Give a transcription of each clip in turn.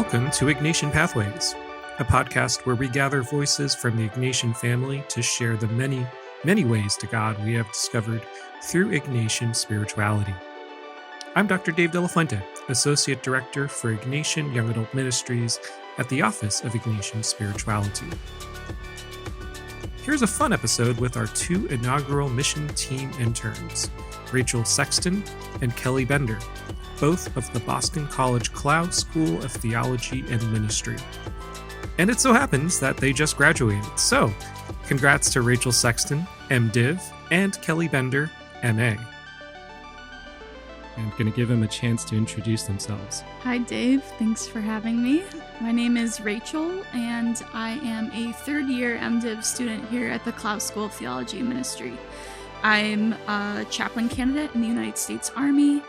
Welcome to Ignatian Pathways, a podcast where we gather voices from the Ignatian family to share the many, many ways to God we have discovered through Ignatian spirituality. I'm Dr. Dave De La Fuente, Associate Director for Ignatian Young Adult Ministries at the Office of Ignatian Spirituality. Here's a fun episode with our two inaugural mission team interns, Rachel Sexton and Kelly Bender, both of the Boston College Clough School of Theology and Ministry. And it so happens that they just graduated, so congrats to Rachel Sexton, M.Div, and Kelly Bender, M.A. I'm going to give them a chance to introduce themselves. Hi, Dave. Thanks for having me. My name is Rachel, and I am a third-year M.Div student here at the Clough School of Theology and Ministry. I'm a chaplain candidate in the United States Army,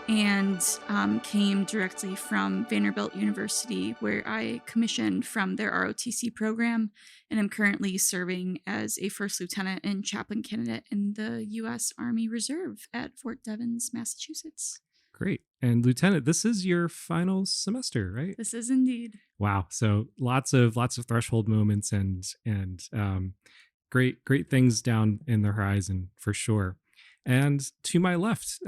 and came directly from Vanderbilt University, where I commissioned from their ROTC program, and am currently serving as a first lieutenant and chaplain candidate in the U.S. Army Reserve at Fort Devens, Massachusetts. Great. And Lieutenant, this is your final semester, right? This is indeed. Wow. So lots of threshold moments and great things down in the horizon for sure. And to my left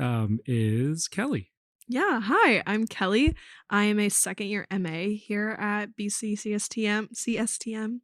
is Kelly. Yeah, hi, I'm Kelly. I am a second year MA here at BC CSTM,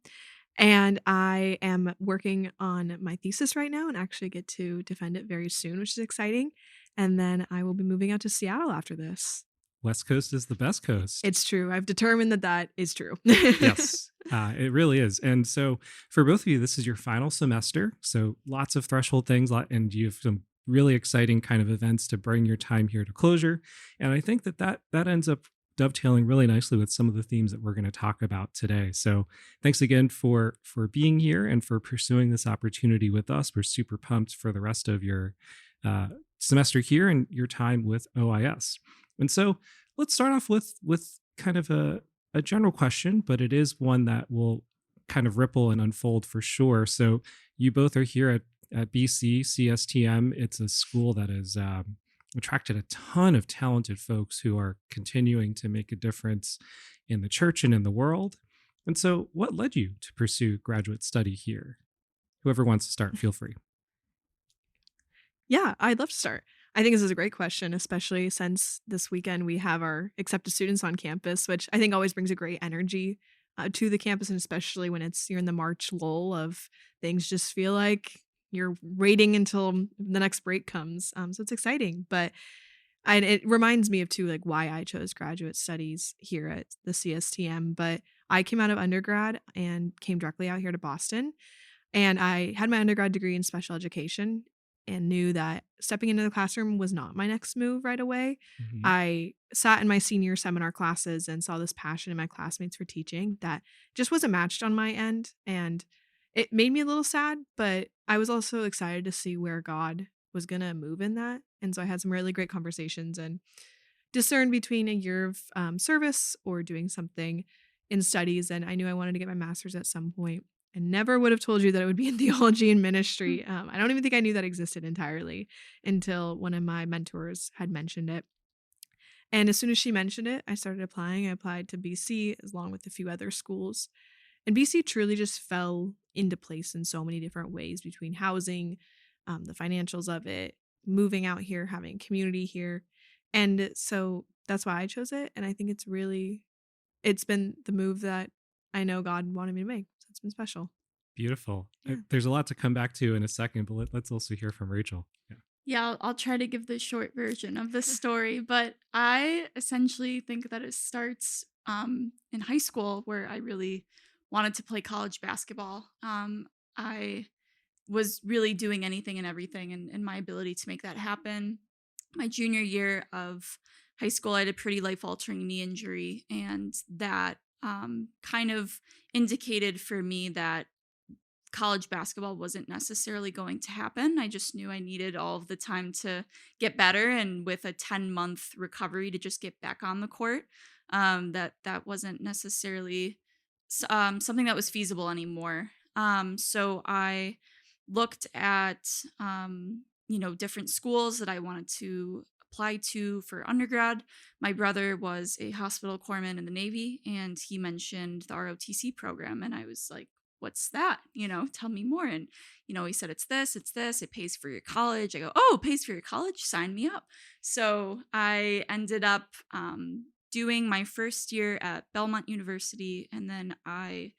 and I am working on my thesis right now and actually get to defend it very soon, which is exciting. And then I will be moving out to Seattle after this. West Coast is the best coast. It's true. I've determined that is true. Yes, it really is. And so for both of you, this is your final semester. So lots of threshold things, and you have some really exciting kind of events to bring your time here to closure. And I think that ends up dovetailing really nicely with some of the themes that we're going to talk about today. So thanks again for being here and for pursuing this opportunity with us. We're super pumped for the rest of your semester here and your time with OIS. And so let's start off with kind of a general question, but it is one that will kind of ripple and unfold for sure. So you both are here at BC CSTM. It's a school that has attracted a ton of talented folks who are continuing to make a difference in the church and in the world. And so what led you to pursue graduate study here? Whoever wants to start, feel free. Yeah, I'd love to start. I think this is a great question, especially since this weekend we have our accepted students on campus, which I think always brings a great energy to the campus, and especially when you're in the March lull of things just feel like you're waiting until the next break comes. So it's exciting, but it reminds me of too, like why I chose graduate studies here at the CSTM. But I came out of undergrad and came directly out here to Boston, and I had my undergrad degree in special education and knew that stepping into the classroom was not my next move right away. Mm-hmm. I sat in my senior seminar classes and saw this passion in my classmates for teaching that just wasn't matched on my end. And it made me a little sad, but I was also excited to see where God was going to move in that. And so I had some really great conversations and discerned between a year of service or doing something in studies. And I knew I wanted to get my master's at some point. I never would have told you that it would be in theology and ministry. I don't even think I knew that existed entirely until one of my mentors had mentioned it. And as soon as she mentioned it, I started applying. I applied to BC along with a few other schools. And BC truly just fell into place in so many different ways between housing, the financials of it, moving out here, having community here. And so that's why I chose it. And I think it's been the move that I know God wanted me to make. So it's been special. Beautiful. Yeah. There's a lot to come back to in a second, but let's also hear from Rachel. Yeah, I'll try to give the short version of this story, but I essentially think that it starts in high school, where I really wanted to play college basketball. I was really doing anything and everything in my ability to make that happen. My junior year of high school, I had a pretty life-altering knee injury, and that kind of indicated for me that college basketball wasn't necessarily going to happen. I just knew I needed all of the time to get better, and with a 10-month recovery to just get back on the court, that wasn't necessarily something that was feasible anymore. So I looked at different schools that I wanted to apply to for undergrad. My brother was a hospital corpsman in the Navy, and he mentioned the ROTC program. And I was like, what's that? Tell me more. And, he said, it's this, it pays for your college. I go, oh, it pays for your college? Sign me up. So I ended up doing my first year at Belmont University, and then I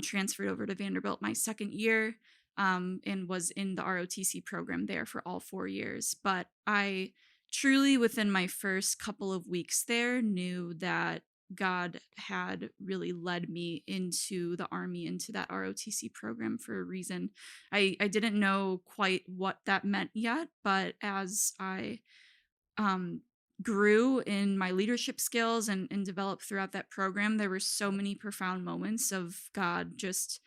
transferred over to Vanderbilt my second year, and was in the ROTC program there for all 4 years. But I truly, within my first couple of weeks there, knew that God had really led me into the Army, into that ROTC program for a reason. I didn't know quite what that meant yet, but as I um, grew in my leadership skills and developed throughout that program, there were so many profound moments of God, just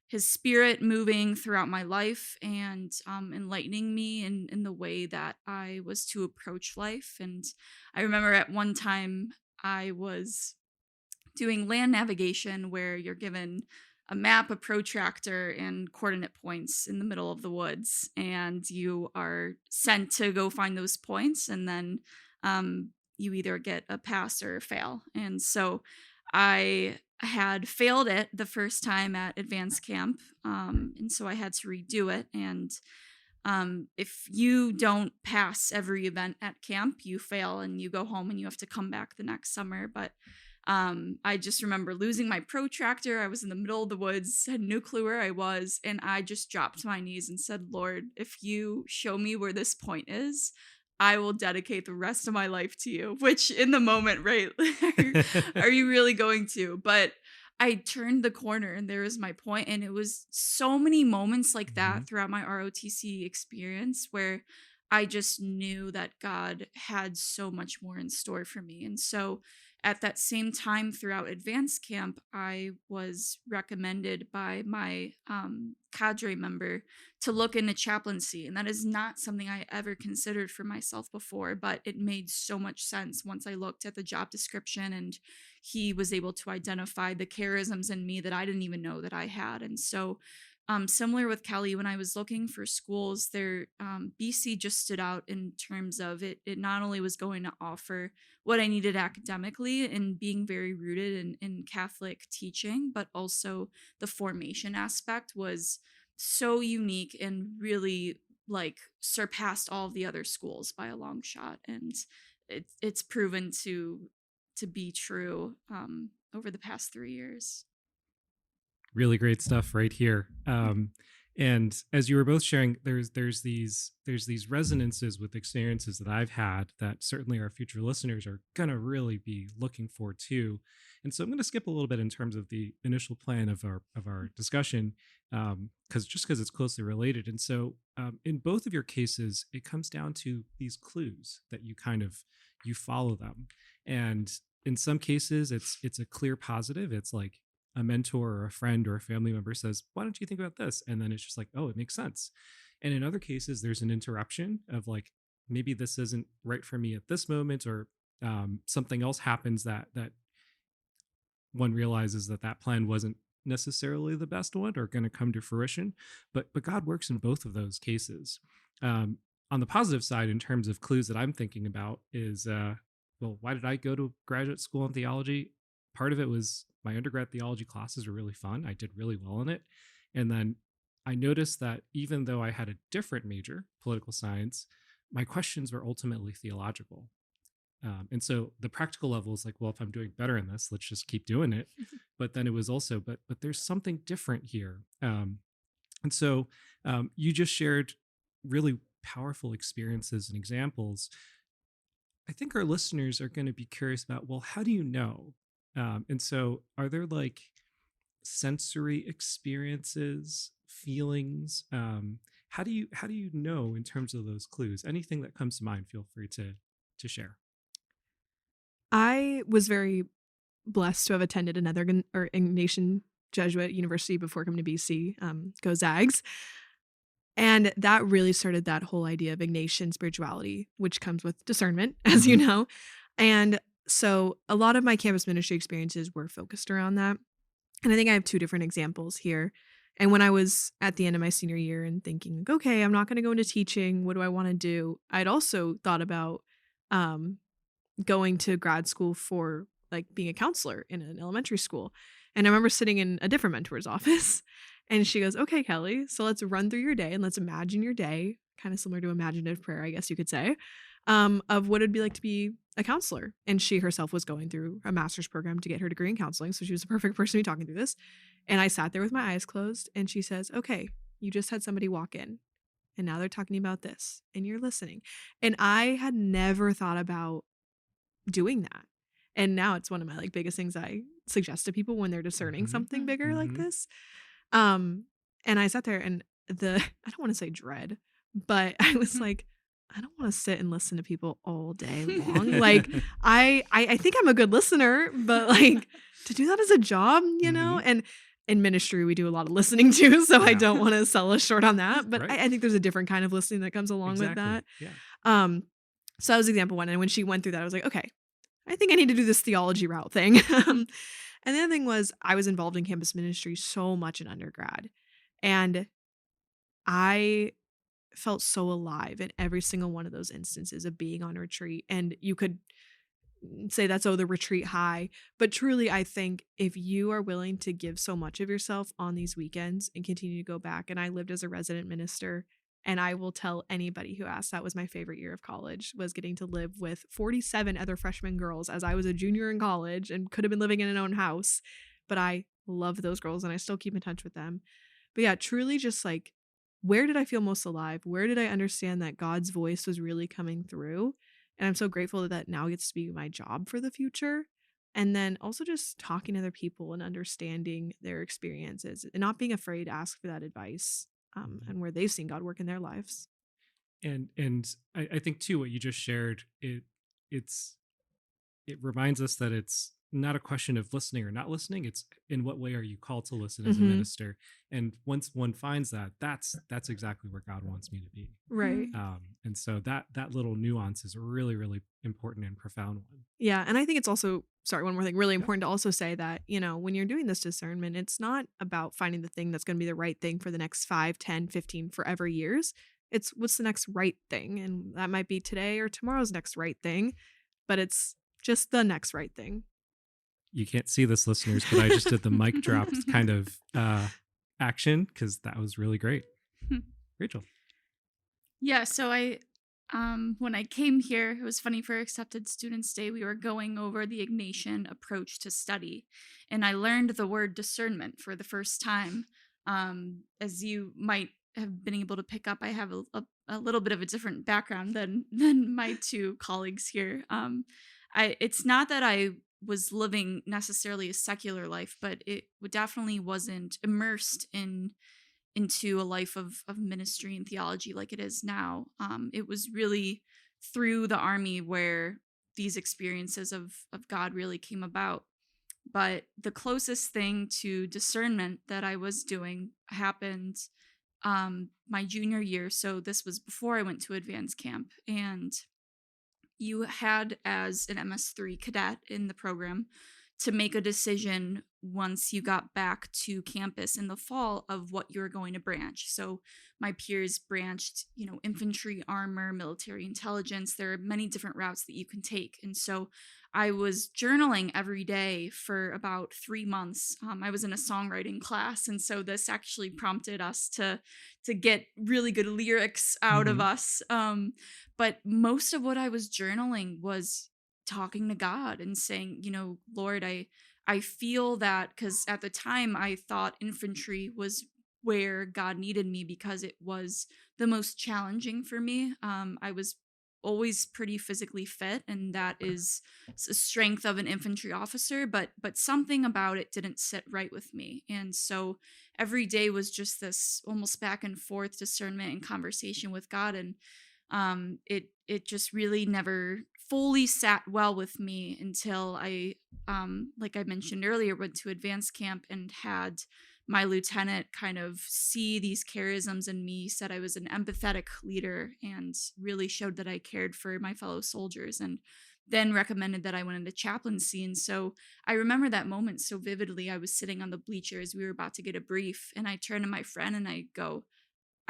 his spirit moving throughout my life and enlightening me in the way that I was to approach life. And I remember at one time I was doing land navigation where you're given a map, a protractor, and coordinate points in the middle of the woods, and you are sent to go find those points, and then you either get a pass or a fail. And so I had failed it the first time at advanced camp, and so I had to redo it. And if you don't pass every event at camp, you fail and you go home and you have to come back the next summer. But I just remember losing my protractor. I was in the middle of the woods, had no clue where I was, and I just dropped to my knees and said, Lord, if you show me where this point is, I will dedicate the rest of my life to you. Which in the moment, right? Are you really going to? But I turned the corner and there was my point. And it was so many moments like that throughout my ROTC experience where I just knew that God had so much more in store for me. And so at that same time throughout advanced camp, I was recommended by my cadre member to look into chaplaincy. And that is not something I ever considered for myself before, but it made so much sense once I looked at the job description and he was able to identify the charisms in me that I didn't even know that I had. And so similar with Kelly, when I was looking for schools, there BC just stood out in terms of it. It not only was going to offer what I needed academically and being very rooted in Catholic teaching, but also the formation aspect was so unique and really like surpassed all of the other schools by a long shot. And it's proven to be true over the past 3 years. Really great stuff right here. And as you were both sharing, there's these resonances with experiences that I've had that certainly our future listeners are gonna really be looking for too. And so I'm gonna skip a little bit in terms of the initial plan of our discussion, because it's closely related. And so in both of your cases, it comes down to these clues that you follow them. And in some cases, it's a clear positive. It's like a mentor or a friend or a family member says, why don't you think about this? And then it's just like, oh, it makes sense. And in other cases, there's an interruption of like, maybe this isn't right for me at this moment, or something else happens that one realizes that plan wasn't necessarily the best one or going to come to fruition. But God works in both of those cases. On the positive side, in terms of clues that I'm thinking about is, well, why did I go to graduate school in theology? Part of it was my undergrad theology classes were really fun. I did really well in it. And then I noticed that even though I had a different major, political science, my questions were ultimately theological. And so the practical level is like, well, if I'm doing better in this, let's just keep doing it. But then it was also, but there's something different here. And so you just shared really powerful experiences and examples. I think our listeners are going to be curious about, well, how do you know? And so are there like sensory experiences, feelings? How do you know in terms of those clues? Anything that comes to mind, feel free to share. I was very blessed to have attended another Ignatian Jesuit university before coming to BC, go Zags. And that really started that whole idea of Ignatian spirituality, which comes with discernment, as you know. And so a lot of my campus ministry experiences were focused around that. And I think I have 2 different examples here. And when I was at the end of my senior year and thinking, okay, I'm not going to go into teaching. What do I want to do? I'd also thought about um, going to grad school for like being a counselor in an elementary school. And I remember sitting in a different mentor's office and she goes, "Okay, Kelly, so let's run through your day and let's imagine your day," kind of similar to imaginative prayer, I guess you could say, of what it'd be like to be a counselor. And she herself was going through a master's program to get her degree in counseling. So she was the perfect person to be talking through this. And I sat there with my eyes closed and she says, "Okay, you just had somebody walk in and now they're talking about this and you're listening." And I had never thought about doing that. And now it's one of my like biggest things I suggest to people when they're discerning Mhm. something bigger like Mhm. this. Um, and I sat there and I don't want to say dread, but I was like, I don't want to sit and listen to people all day long. Like I think I'm a good listener, but like to do that as a job, Mhm. and in ministry we do a lot of listening too. So I Yeah. don't want to sell us short on that. But Right. I think there's a different kind of listening that comes along with Exactly. that. Yeah. Um, so that was example one. And when she went through that, I was like, okay, I think I need to do this theology route thing. And the other thing was I was involved in campus ministry so much in undergrad. And I felt so alive in every single one of those instances of being on retreat. And you could say that's, oh, the retreat high. But truly, I think if you are willing to give so much of yourself on these weekends and continue to go back, and I lived as a resident minister, and I will tell anybody who asks, that was my favorite year of college, was getting to live with 47 other freshman girls as I was a junior in college and could have been living in an own house. But I love those girls and I still keep in touch with them. But yeah, truly just like, where did I feel most alive? Where did I understand that God's voice was really coming through? And I'm so grateful that that now gets to be my job for the future. And then also just talking to other people and understanding their experiences and not being afraid to ask for that advice, Mhm. and where they've seen God work in their lives. And I think too what you just shared, it's it reminds us that it's not a question of listening or not listening. It's in what way are you called to listen as a Hmm. minister. And once one finds that, that's exactly where God wants me to be. Right. And so that little nuance is a really, really important and profound one. Yeah. And I think it's also, sorry, one more thing, really Yep. important to also say that, when you're doing this discernment, it's not about finding the thing that's going to be the right thing for the next 5, 10, 15, forever years. It's what's the next right thing. And that might be today or tomorrow's next right thing, but it's just the next right thing. You can't see this, listeners, but I just did the mic drop kind of action because that was really great. Rachel. Yeah, so I when I came here, it was funny for Accepted Students Day, we were going over the Ignatian approach to study, and I learned the word discernment for the first time. As you might have been able to pick up, I have a little bit of a different background than my two colleagues here. It's not that I was living necessarily a secular life, but it definitely wasn't immersed into a life of ministry and theology like it is now. It was really through the army where these experiences of God really came about. But the closest thing to discernment that I was doing happened my junior year. So this was before I went to advanced camp. And you had, as an MS3 cadet in the program, to make a decision once you got back to campus in the fall of what you were going to branch. So my peers branched, infantry, armor, military intelligence. There are many different routes that you can take. And so I was journaling every day for about 3 months. I was in a songwriting class, and so this actually prompted us to get really good lyrics out of Mm-hmm. us. But most of what I was journaling was talking to God and saying, Lord, I feel that, because at the time I thought infantry was where God needed me because it was the most challenging for me. I was always pretty physically fit, and that is a strength of an infantry officer, but something about it didn't sit right with me. And so every day was just this almost back and forth discernment and conversation with God. And it just really never fully sat well with me until I, like I mentioned earlier, went to advanced camp and had my lieutenant kind of see these charisms in me, said I was an empathetic leader, and really showed that I cared for my fellow soldiers, and then recommended that I went into chaplaincy. And so I remember that moment so vividly. I was sitting on the bleachers, we were about to get a brief, and I turned to my friend and I go,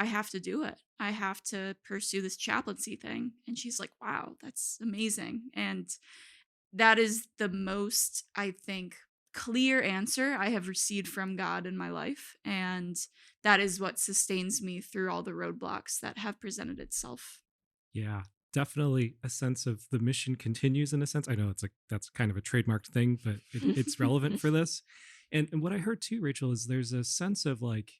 I have to do it. I have to pursue this chaplaincy thing. And she's like, wow, that's amazing. And that is the most, I think, clear answer I have received from God in my life. And that is what sustains me through all the roadblocks that have presented itself. Yeah, definitely a sense of the mission continues in a sense. I know it's like that's kind of a trademarked thing, but it's relevant for this. And what I heard too, Rachel, is there's a sense of like,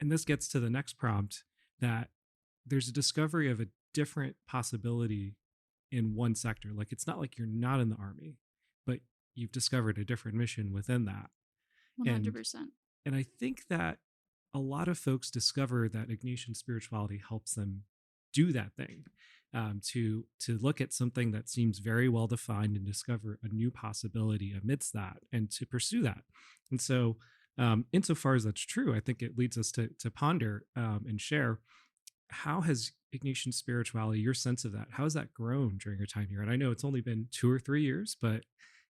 and this gets to the next prompt, that there's a discovery of a different possibility in one sector. Like it's not like you're not in the army, but you've discovered a different mission within that. And 100%. and I think that a lot of folks discover that Ignatian spirituality helps them do that thing, to look at something that seems very well defined and discover a new possibility amidst that, and to pursue that. And so, insofar as that's true, I think it leads us to ponder and share, how has Ignatian spirituality, your sense of that, how has that grown during your time here? And I know it's only been 2 or 3 years, but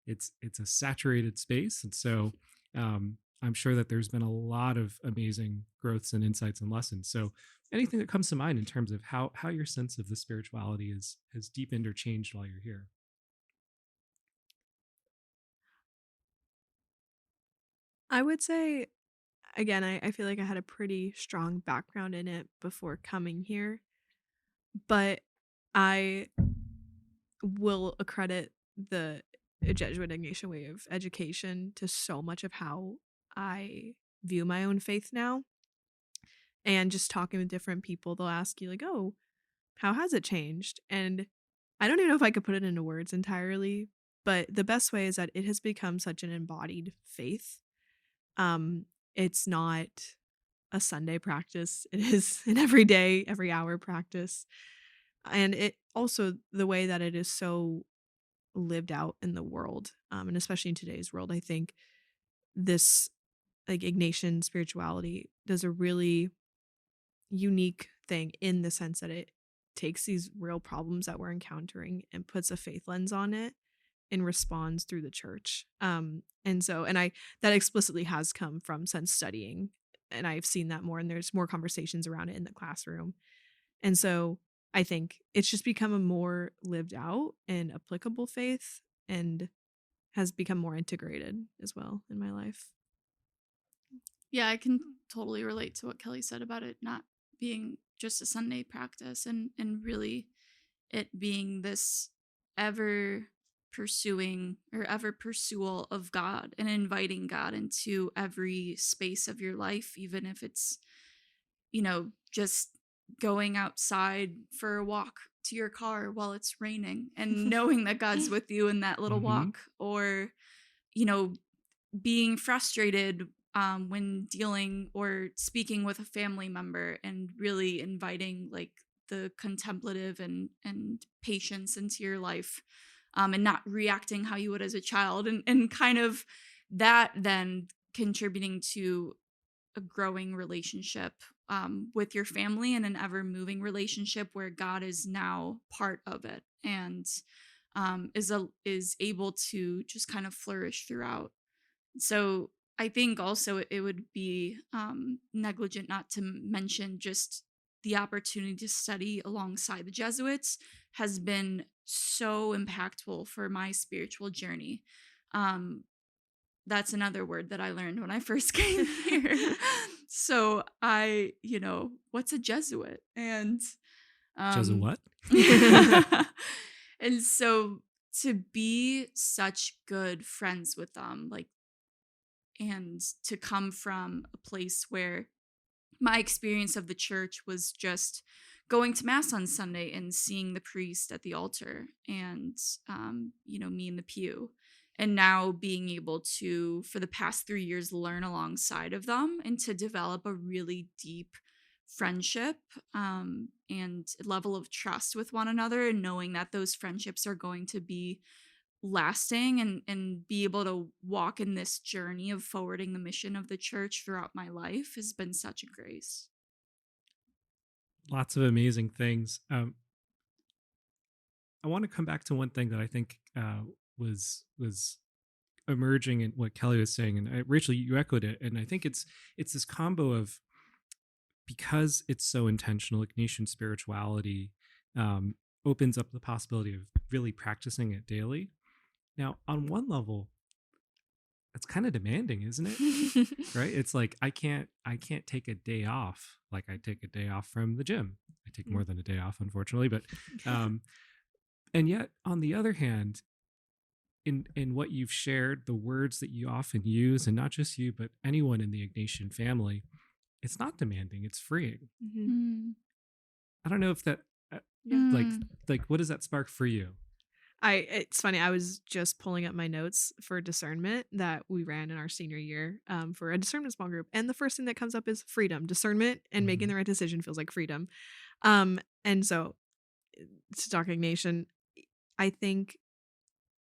it's a saturated space, and so I'm sure that there's been a lot of amazing growths and insights and lessons. So anything that comes to mind in terms of how your sense of the spirituality has deepened or changed while you're here? I would say, again, I feel like I had a pretty strong background in it before coming here, but I will accredit the Jesuit Ignatian way of education to so much of how I view my own faith now. And just talking with different people, they'll ask you, like, oh, how has it changed? And I don't even know if I could put it into words entirely, but the best way is that it has become such an embodied faith. It's not a Sunday practice, it is an everyday, every hour practice. And it also, the way that it is so lived out in the world, and especially in today's world, I think this, like, Ignatian spirituality does a really unique thing in the sense that it takes these real problems that we're encountering and puts a faith lens on it and responds through the church. And I that explicitly has come from sense studying, and I've seen that more, and there's more conversations around it in the classroom. And so I think it's just become a more lived out and applicable faith, and has become more integrated as well in my life. Yeah, I can totally relate to what Kelly said about it not being just a Sunday practice, and really it being this ever pursuing or ever pursual of God and inviting God into every space of your life, even if it's, just going outside for a walk to your car while it's raining and knowing that God's with you in that little Mm-hmm. walk, or, you know, being frustrated when dealing or speaking with a family member, and really inviting like the contemplative and patience into your life, and not reacting how you would as a child, and kind of that then contributing to a growing relationship with your family, and an ever moving relationship where God is now part of it, and is able to just kind of flourish throughout. So I think also it would be negligent not to mention just the opportunity to study alongside the Jesuits has been so impactful for my spiritual journey. Um, that's another word that I learned when I first came here. So what's a Jesuit? And Jezza um, what? and so to be such good friends with them, like, and to come from a place where my experience of the church was just going to mass on Sunday and seeing the priest at the altar, and me in the pew, and now being able to, for the past 3 years, learn alongside of them and to develop a really deep friendship, and level of trust with one another, and knowing that those friendships are going to be lasting, and be able to walk in this journey of forwarding the mission of the church throughout my life has been such a grace. Lots of amazing things. I want to come back to one thing that I think was emerging in what Kelly was saying, and Rachel, you echoed it, and I think it's this combo of because it's so intentional, Ignatian spirituality opens up the possibility of really practicing it daily. Now, on one level, it's kind of demanding, isn't it? Right? It's like I can't take a day off like I take a day off from the gym. I take more than a day off, unfortunately, but and yet on the other hand, in what you've shared, the words that you often use, and not just you, but anyone in the Ignatian family, it's not demanding, it's freeing. Mm. I don't know if that like what does that spark for you? It's funny. I was just pulling up my notes for discernment that we ran in our senior year for a discernment small group, and the first thing that comes up is freedom. Discernment and making the right decision feels like freedom. And so to talk Ignatian, I think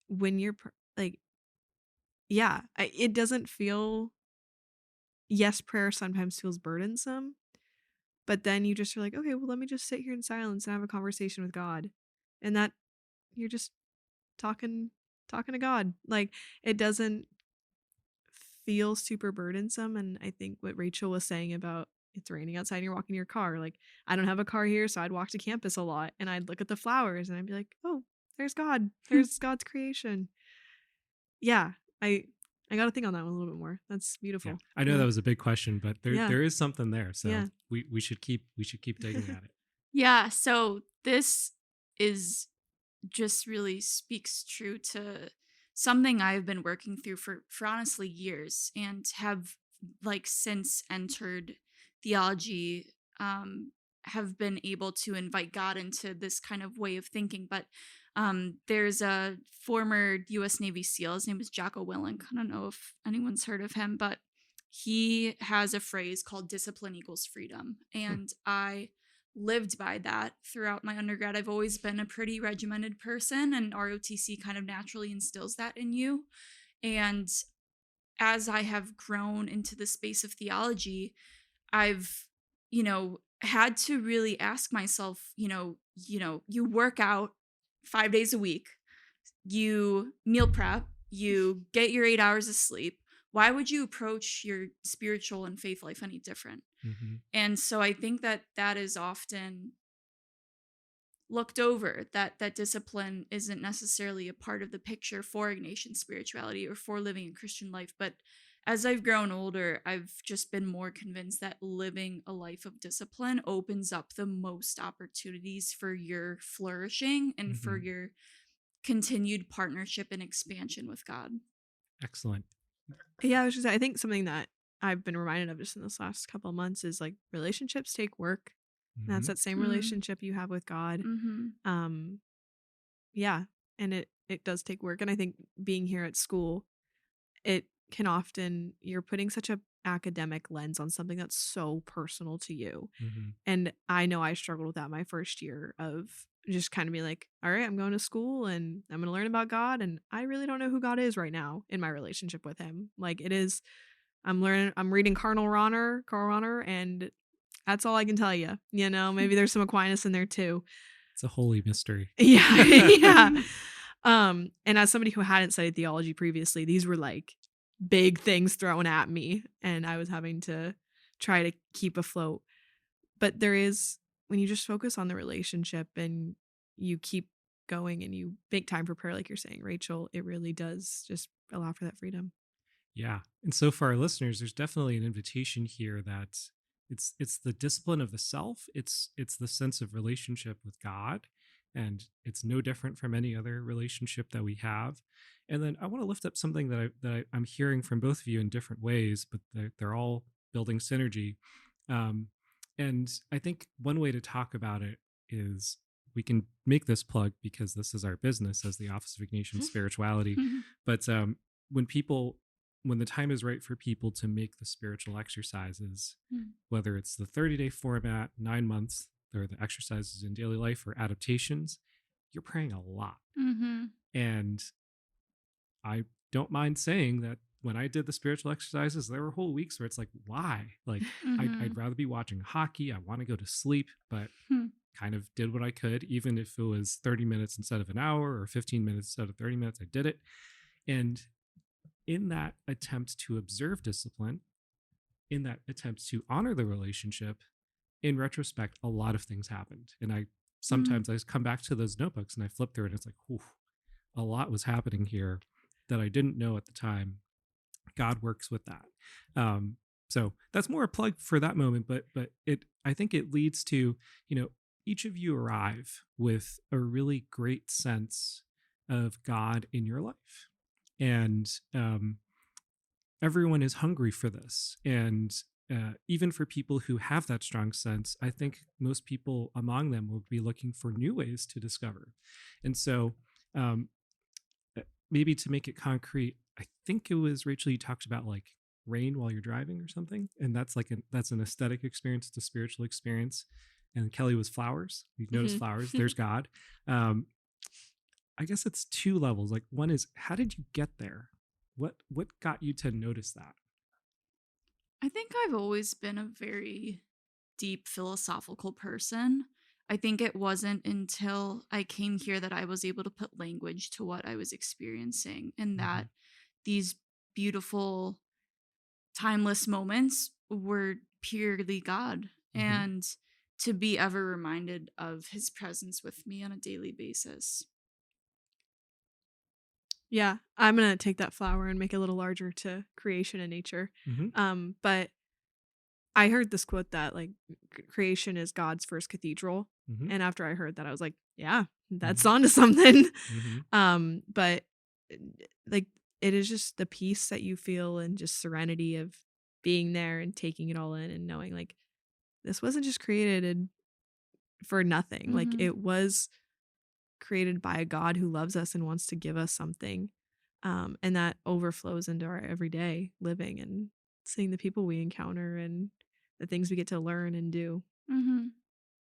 when you're like, yeah, it doesn't feel. Yes, prayer sometimes feels burdensome, but then you just are like, okay, well, let me just sit here in silence and have a conversation with God, and that you're just talking to God. Like it doesn't feel super burdensome. And I think what Rachel was saying about it's raining outside and you're walking to your car, like I don't have a car here, so I'd walk to campus a lot and I'd look at the flowers and I'd be like, oh, there's God. There's God's creation. Yeah. I got to think on that one a little bit more. That's beautiful. Yeah. I know that was a big question, but there is something there. So Yeah. we should keep digging at it. Yeah, so this is just really speaks true to something I've been working through for honestly years, and have like since entered theology, have been able to invite God into this kind of way of thinking. But there's a former US Navy SEAL, his name is Jocko Willink. I don't know if anyone's heard of him, but he has a phrase called discipline equals freedom. And I lived by that throughout my undergrad. I've always been a pretty regimented person, and ROTC kind of naturally instills that in you. And as I have grown into the space of theology, I've, had to really ask myself, you work out 5 days a week, you meal prep, you get your 8 hours of sleep. Why would you approach your spiritual and faith life any different? Mm-hmm. And so I think that is often looked over, that discipline isn't necessarily a part of the picture for Ignatian spirituality or for living a Christian life. But as I've grown older, I've just been more convinced that living a life of discipline opens up the most opportunities for your flourishing and for your continued partnership and expansion with God. Excellent. Yeah, I was just I think something that I've been reminded of just in this last couple of months is like relationships take work. And that's that same relationship you have with God. Yeah, and it does take work. And I think being here at school, it can often you're putting such a academic lens on something that's so personal to you. And I know I struggled with that my first year of just kind of be like, all right, I'm going to school and I'm going to learn about God, and I really don't know who God is right now in my relationship with him. Like it is I'm reading Carl Rahner, and that's all I can tell you. Maybe there's some Aquinas in there too. It's a holy mystery. Yeah. Yeah. And as somebody who hadn't studied theology previously, these were like big things thrown at me, and I was having to try to keep afloat. But there is, when you just focus on the relationship and you keep going and you make time for prayer, like you're saying, Rachel, it really does just allow for that freedom. Yeah. And so for our listeners, there's definitely an invitation here that it's the discipline of the self. It's the sense of relationship with God. And it's no different from any other relationship that we have. And then I want to lift up something I'm hearing from both of you in different ways, but they're all building synergy. And I think one way to talk about it is we can make this plug because this is our business as the Office of Ignatian Spirituality. But when the time is right for people to make the spiritual exercises, whether it's the 30-day format, 9 months, or the exercises in daily life or adaptations, you're praying a lot. And I don't mind saying that when I did the spiritual exercises, there were whole weeks where it's like, why? Like, I'd rather be watching hockey. I want to go to sleep, but kind of did what I could. Even if it was 30 minutes instead of an hour or 15 minutes instead of 30 minutes, I did it. And in that attempt to observe discipline, in that attempt to honor the relationship, in retrospect, a lot of things happened. And I Mhm. sometimes I just come back to those notebooks and I flip through it and it's like, whew, a lot was happening here that I didn't know at the time. God works with that. So that's more a plug for that moment, but I think it leads to, each of you arrive with a really great sense of God in your life. And everyone is hungry for this. And even for people who have that strong sense, I think most people among them will be looking for new ways to discover. And so, um, maybe to make it concrete, I think it was Rachel, you talked about like rain while you're driving or something. And that's an aesthetic experience, it's a spiritual experience. And Kelly was flowers. You've noticed Mhm. flowers, there's God. Um, I guess it's two levels. Like one is, how did you get there? What got you to notice that? I think I've always been a very deep philosophical person. I think it wasn't until I came here that I was able to put language to what I was experiencing, and Mm-hmm. that these beautiful, timeless moments were purely God. Mm-hmm. And to be ever reminded of his presence with me on a daily basis. Yeah, I'm gonna take that flower and make it a little larger to creation and nature. Mm-hmm. But I heard this quote that like creation is God's first cathedral, Mm-hmm. and after I heard that, I was like, yeah, that's Mm-hmm. onto something. Mm-hmm. But uh, like it is just the peace that you feel and just serenity of being there and taking it all in and knowing like this wasn't just created for nothing. Like Mhm. it was created by a God who loves us and wants to give us something. And that overflows into our everyday living and seeing the people we encounter and the things we get to learn and do. Mhm.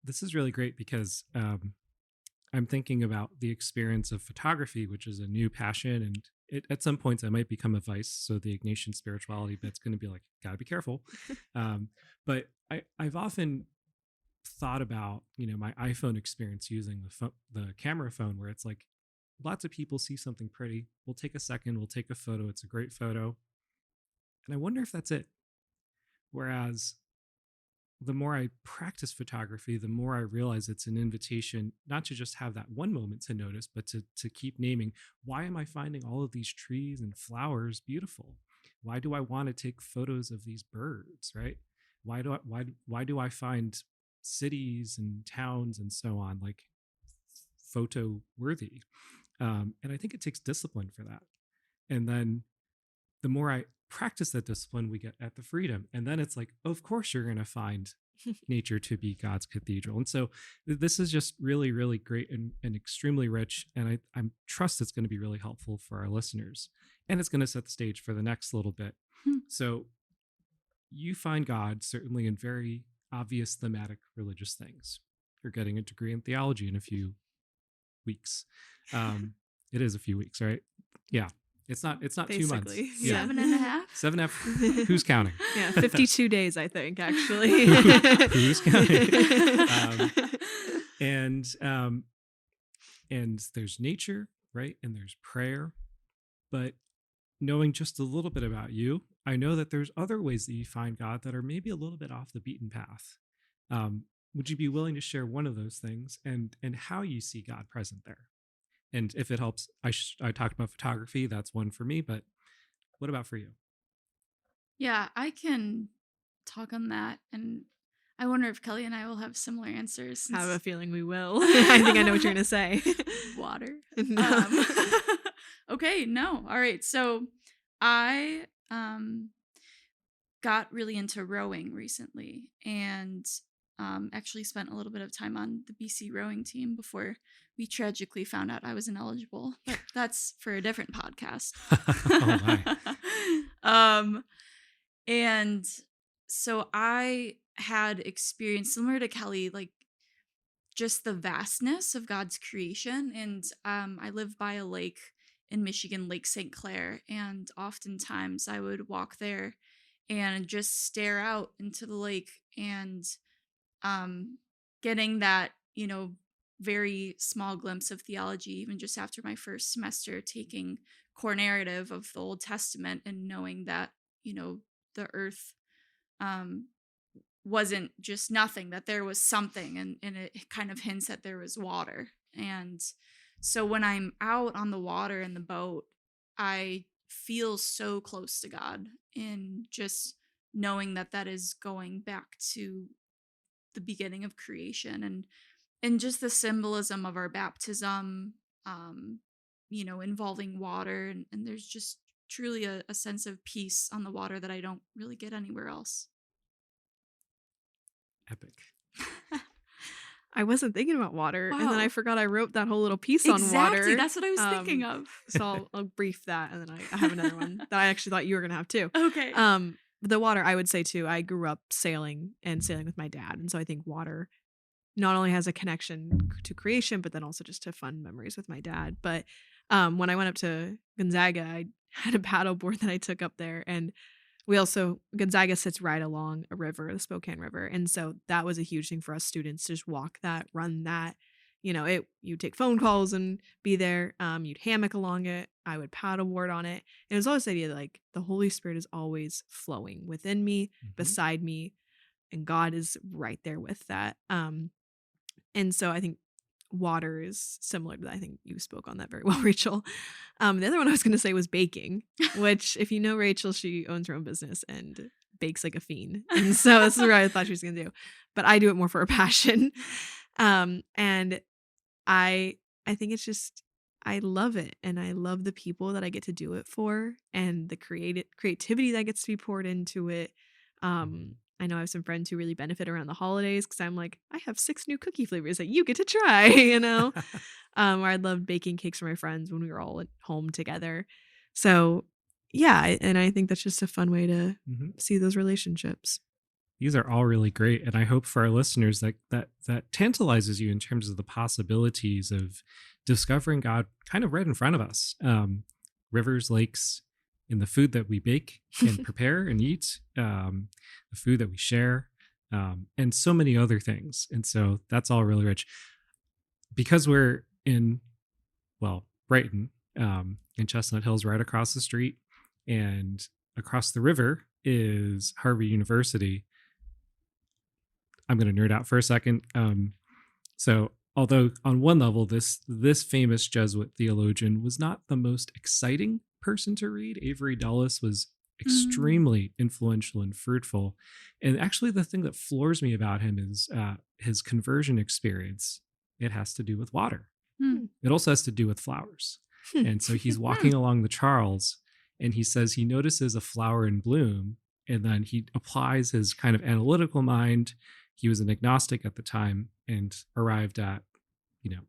This is really great because I'm thinking about the experience of photography, which is a new passion, and at some points it might become a vice. So the Ignatian spirituality bit's going to be like, gotta be careful. But I've often thought about my iPhone experience using the camera phone, where it's like lots of people see something pretty, we'll take a second, we'll take a photo, it's a great photo, and I wonder if that's it. Whereas the more I practice photography, the more I realize it's an invitation not to just have that one moment to notice, but to keep naming, why am I finding all of these trees and flowers beautiful? Why do I want to take photos of these birds, right? Why do I find cities and towns and so on like photo worthy? And I think it takes discipline for that. And then the more I practice that discipline, we get at the freedom. And then it's like, of course, you're going to find nature to be God's cathedral. And so this is just really, really great and extremely rich. And I trust it's going to be really helpful for our listeners. And it's going to set the stage for the next little bit. Hmm. So you find God certainly in very obvious thematic religious things. You're getting a degree in theology in a few weeks. It is a few weeks, right? Yeah. It's not 2 months. Basically, Yeah. yeah. 7.5. 7F. Who's counting? Yeah, 52 days, I think, actually. Who's counting? And there's nature, right? And there's prayer. But knowing just a little bit about you, I know that there's other ways that you find God that are maybe a little bit off the beaten path. Would you be willing to share one of those things and how you see God present there? And if it helps, I talked about photography. That's one for me. But what about for you? Yeah, I can talk on that. And I wonder if Kelly and I will have similar answers. I have a Since feeling we will. I think I know what you're going to say. water. No. Okay, no. All right. So I got really into rowing recently and actually spent a little bit of time on the BC rowing team before we tragically found out I was ineligible. But that's for a different podcast. Oh my. And so I had experience similar to Kelly, like just the vastness of God's creation. And I live by a lake in Michigan, Lake St. Clair. And oftentimes I would walk there and just stare out into the lake and getting that, very small glimpse of theology, even just after my first semester taking core narrative of the Old Testament and knowing that, the earth um, wasn't just nothing, that there was something, and it kind of hints that there was water. And so when I'm out on the water in the boat, I feel so close to God in just knowing that that is going back to the beginning of creation, and just the symbolism of our baptism, involving water, and there's just truly a sense of peace on the water that I don't really get anywhere else. Epic. I wasn't thinking about water, and then I Wow. forgot I wrote that whole little piece on Exactly. water. That's what I was thinking of. So I'll brief that, and then I have another one that I actually thought you were gonna have too. Okay. The water, I would say too. I grew up sailing with my dad, and so I think water not only has a connection to creation, but then also just to fun memories with my dad. But when I went up to Gonzaga, I had a paddle board that I took up there, and Gonzaga sits right along a river, the Spokane River, and so that was a huge thing for us students to just walk that, run that. You'd take phone calls and be there. You'd hammock along it. I would paddleboard on it. And it was always the idea that like the Holy Spirit is always flowing within me, beside me, and God is right there with that. And so I think water is similar to that. I think you spoke on that very well, Rachel. The other one I was going to say was baking, which if you know Rachel, she owns her own business and bakes like a fiend. And so this is what I thought she was going to do. But I do it more for a passion. And I think it's just, I love it. And I love the people that I get to do it for and the creativity that gets to be poured into it. I know I have some friends who really benefit around the holidays because I'm like, I have 6 new cookie flavors that you get to try, Or I loved baking cakes for my friends when we were all at home together. So yeah, and I think that's just a fun way to see those relationships. These are all really great, and I hope for our listeners that tantalizes you in terms of the possibilities of discovering God kind of right in front of us. Rivers, lakes, in the food that we bake and prepare and eat, the food that we share, and so many other things. And so that's all really rich. Because we're in, Brighton, in Chestnut Hills, right across the street, and across the river is Harvard University. I'm going to nerd out for a second. So although on one level, this famous Jesuit theologian was not the most exciting person to read, Avery Dulles was extremely influential and fruitful. And actually the thing that floors me about him is his conversion experience. It has to do with water. It also has to do with flowers. And so he's walking along the Charles, and he says he notices a flower in bloom, and then he applies his kind of analytical mind. He was an agnostic at the time and arrived at,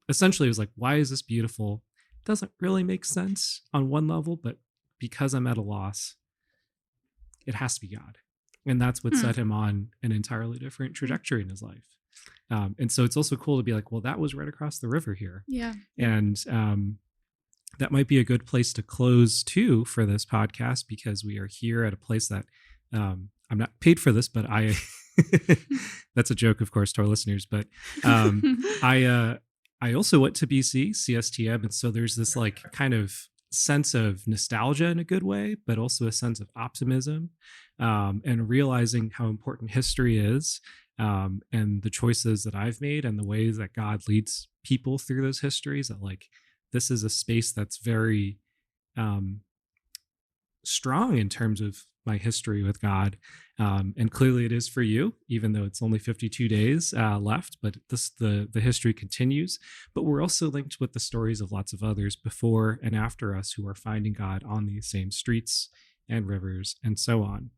essentially it was like, why is this beautiful? Doesn't really make sense on one level, but because I'm at a loss, it has to be God. And that's what set him on an entirely different trajectory in his life. And so it's also cool to be like, well, that was right across the river here. Yeah. And that might be a good place to close too for this podcast, because we are here at a place that I'm not paid for this, but I that's a joke, of course, to our listeners. But I also went to BC, CSTM. And so there's this like kind of sense of nostalgia in a good way, but also a sense of optimism, and realizing how important history is, and the choices that I've made and the ways that God leads people through those histories. That like, this is a space that's very strong in terms of my history with God. And clearly it is for you, even though it's only 52 days left, but the history continues. But we're also linked with the stories of lots of others before and after us who are finding God on these same streets and rivers and so on.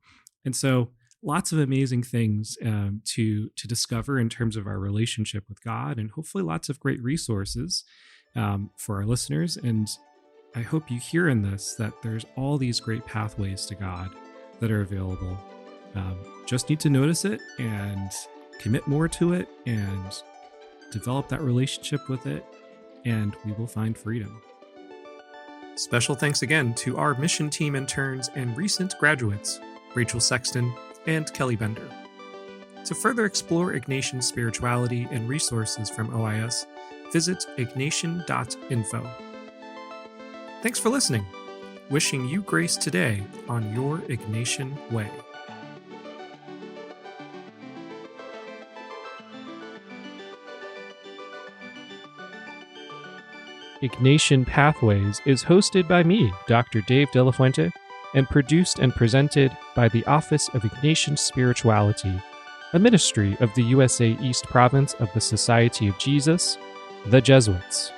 And so lots of amazing things to discover in terms of our relationship with God, and hopefully lots of great resources for our listeners. And I hope you hear in this that there's all these great pathways to God that are available. Just need to notice it and commit more to it and develop that relationship with it, and we will find freedom. Special thanks again to our mission team interns and recent graduates, Rachel Sexton and Kelly Bender. To further explore Ignatian spirituality and resources from OIS, visit Igatian.Info. Thanks for listening. Wishing you grace today on your Ignatian way. Ignatian Pathways is hosted by me, Dr. Dave De La Fuente, and produced and presented by the Office of Ignatian Spirituality, a ministry of the USA East Province of the Society of Jesus, the Jesuits.